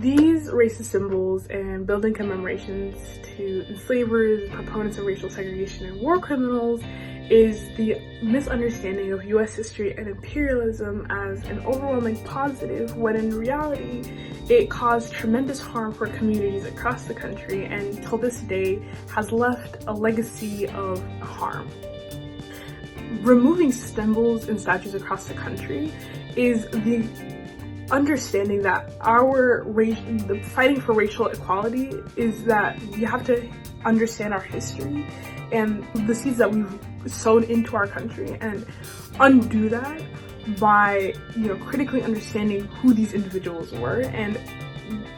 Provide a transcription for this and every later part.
These racist symbols and building commemorations to enslavers, proponents of racial segregation, and war criminals is the misunderstanding of US history and imperialism as an overwhelming positive, when in reality it caused tremendous harm for communities across the country and till this day has left a legacy of harm. Removing symbols and statues across the country is the understanding that the fighting for racial equality is that we have to understand our history and the seeds that we've sown into our country and undo that by, critically understanding who these individuals were and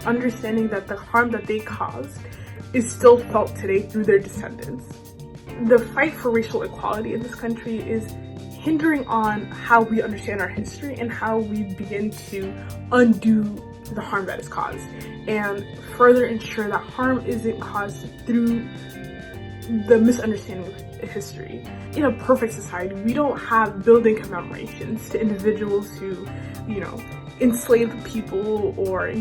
understanding that the harm that they caused is still felt today through their descendants. The fight for racial equality in this country is hindering on how we understand our history and how we begin to undo the harm that is caused and further ensure that harm isn't caused through the misunderstanding of history. In a perfect society, we don't have building commemorations to individuals who, enslaved people or,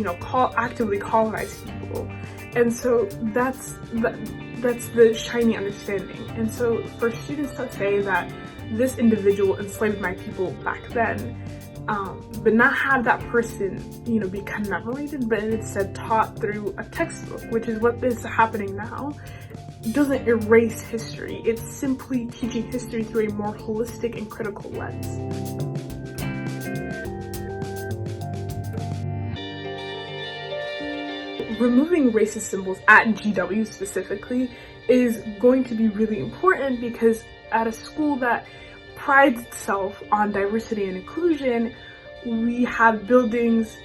actively colonized people. And so that's the shiny understanding. And so for students to say that this individual enslaved my people back then, but not have that person, be commemorated, but instead taught through a textbook, which is what is happening now, doesn't erase history. It's simply teaching history through a more holistic and critical lens. Removing racist symbols at GW specifically is going to be really important because at a school that prides itself on diversity and inclusion, we have buildings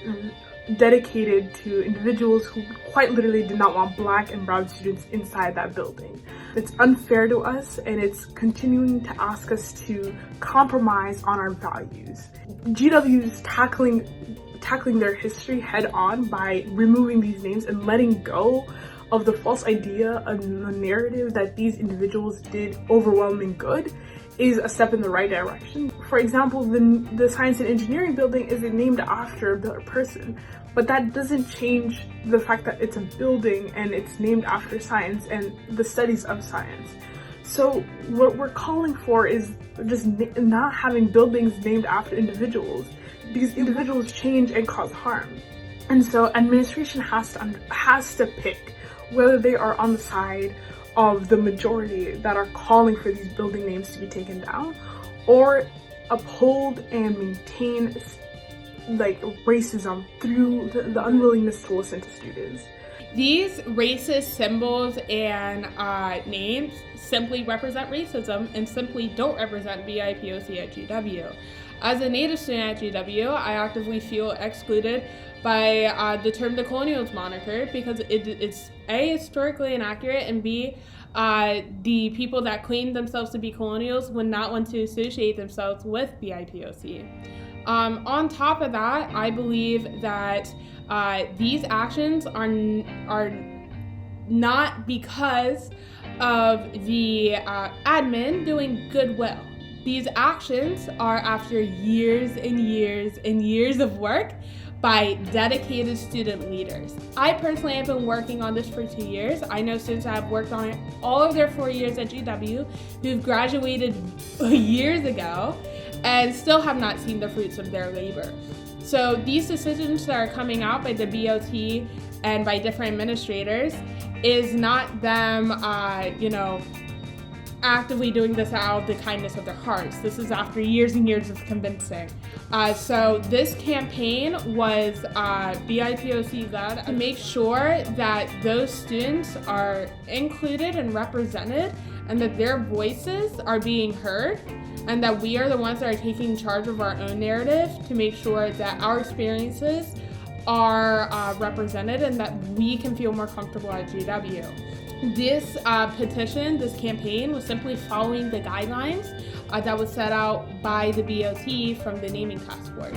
dedicated to individuals who quite literally did not want Black and brown students inside that building. It's unfair to us and it's continuing to ask us to compromise on our values. GW is tackling their history head on by removing these names and letting go of the false idea and the narrative that these individuals did overwhelming good is a step in the right direction. For example, the Science and Engineering building is named after a person, but that doesn't change the fact that it's a building and it's named after science and the studies of science. So what we're calling for is just not having buildings named after individuals, because individuals change and cause harm. And so administration has to pick whether they are on the side of the majority that are calling for these building names to be taken down, or uphold and maintain racism through the unwillingness to listen to students. These racist symbols and names simply represent racism and simply don't represent BIPOC at GW. As a Native student at GW, I actively feel excluded by the term decolonials moniker because it's A, historically inaccurate, and B, the people that claim themselves to be colonials would not want to associate themselves with BIPOC. On top of that, I believe that these actions are not because of the admin doing goodwill. These actions are after years and years and years of work by dedicated student leaders. I personally have been working on this for 2 years. I know students that have worked on it all of their 4 years at GW who've graduated years ago and still have not seen the fruits of their labor. So these decisions that are coming out by the BOT and by different administrators is not them, actively doing this out of the kindness of their hearts. This is after years and years of convincing. So this campaign was BIPOC led to make sure that those students are included and represented and that their voices are being heard and that we are the ones that are taking charge of our own narrative to make sure that our experiences are represented and that we can feel more comfortable at GW. This petition, this campaign, was simply following the guidelines that was set out by the BOT from the naming task force.